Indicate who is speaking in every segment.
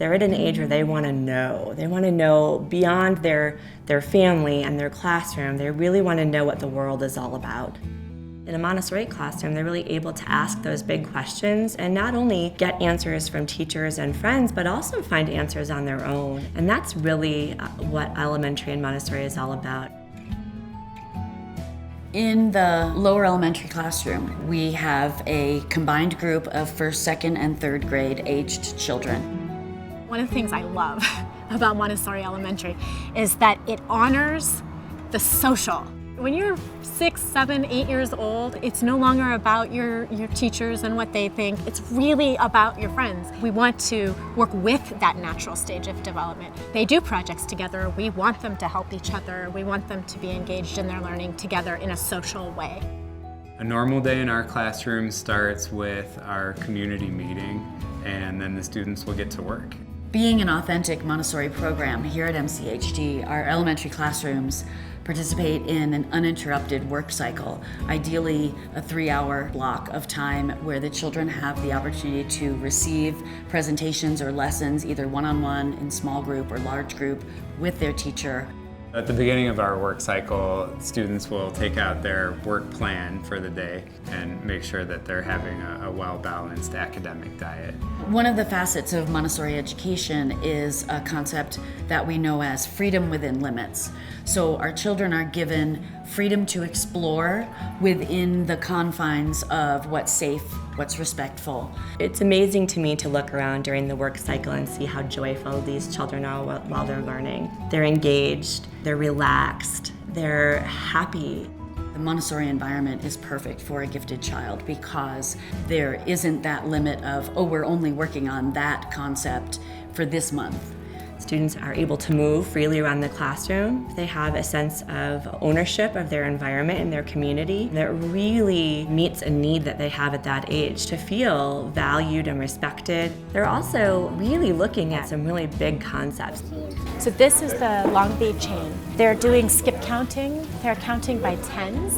Speaker 1: They're at an age where they want to know. They want to know beyond their family and their classroom. They really want to know what the world is all about. In a Montessori classroom, they're really able to ask those big questions and not only get answers from teachers and friends, but also find answers on their own. And that's really what elementary and Montessori is all about.
Speaker 2: In the lower elementary classroom, we have a combined group of first, second, and third grade aged children.
Speaker 3: One of the things I love about Montessori Elementary is that it honors the social. When you're 6, 7, 8 years old, it's no longer about your teachers and what they think. It's really about your friends. We want to work with that natural stage of development. They do projects together. We want them to help each other. We want them to be engaged in their learning together in a social way.
Speaker 4: A normal day in our classroom starts with our community meeting, and then the students will get to work.
Speaker 2: Being an authentic Montessori program here at MCHD, our elementary classrooms participate in an uninterrupted work cycle, ideally a 3-hour block of time where the children have the opportunity to receive presentations or lessons, either one-on-one, in small group or large group, with their teacher.
Speaker 4: At the beginning of our work cycle, students will take out their work plan for the day and make sure that they're having a well-balanced academic diet.
Speaker 2: One of the facets of Montessori education is a concept that we know as freedom within limits. So our children are given freedom to explore within the confines of what's safe, what's respectful.
Speaker 1: It's amazing to me to look around during the work cycle and see how joyful these children are while they're learning. They're engaged, they're relaxed, they're happy.
Speaker 2: The Montessori environment is perfect for a gifted child because there isn't that limit of, oh, we're only working on that concept for this month.
Speaker 1: Students are able to move freely around the classroom. They have a sense of ownership of their environment and their community that really meets a need that they have at that age to feel valued and respected. They're also really looking at some really big concepts.
Speaker 3: So this is the long bead chain. They're doing skip counting. They're counting by tens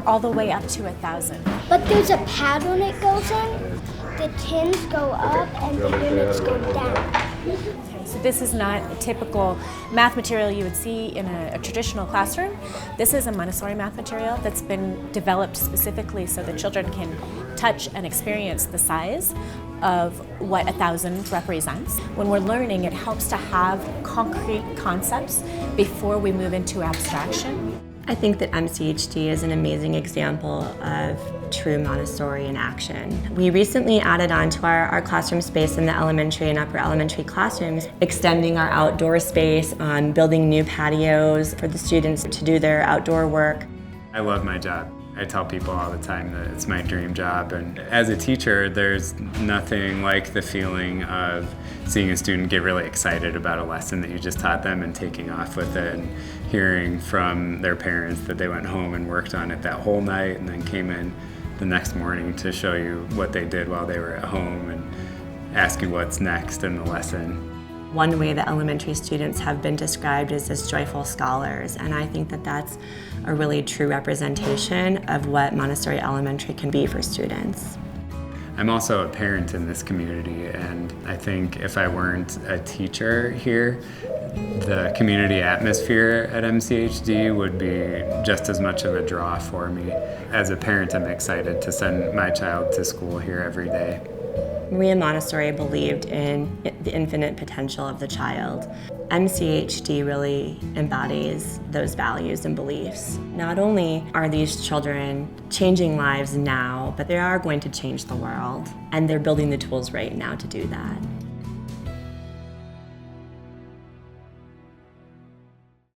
Speaker 3: all the way up to 1,000.
Speaker 5: But there's a pad when it goes in. The tens go up and the units go down.
Speaker 3: So this is not a typical math material you would see in a traditional classroom. This is a Montessori math material that's been developed specifically so that children can touch and experience the size of what 1,000 represents. When we're learning, it helps to have concrete concepts before we move into abstraction.
Speaker 1: I think that MCHD is an amazing example of true Montessori in action. We recently added on to our classroom space in the elementary and upper elementary classrooms, extending our outdoor space, building new patios for the students to do their outdoor work.
Speaker 4: I love my job. I tell people all the time that it's my dream job, and as a teacher, there's nothing like the feeling of seeing a student get really excited about a lesson that you just taught them and taking off with it, and hearing from their parents that they went home and worked on it that whole night and then came in the next morning to show you what they did while they were at home and ask you what's next in the lesson.
Speaker 1: One way that elementary students have been described is as joyful scholars, and I think that that's a really true representation of what Montessori Elementary can be for students.
Speaker 4: I'm also a parent in this community, and I think if I weren't a teacher here, the community atmosphere at MCHD would be just as much of a draw for me. As a parent, I'm excited to send my child to school here every day.
Speaker 1: Maria Montessori believed in the infinite potential of the child. MCHD really embodies those values and beliefs. Not only are these children changing lives now, but they are going to change the world, and they're building the tools right now to do that.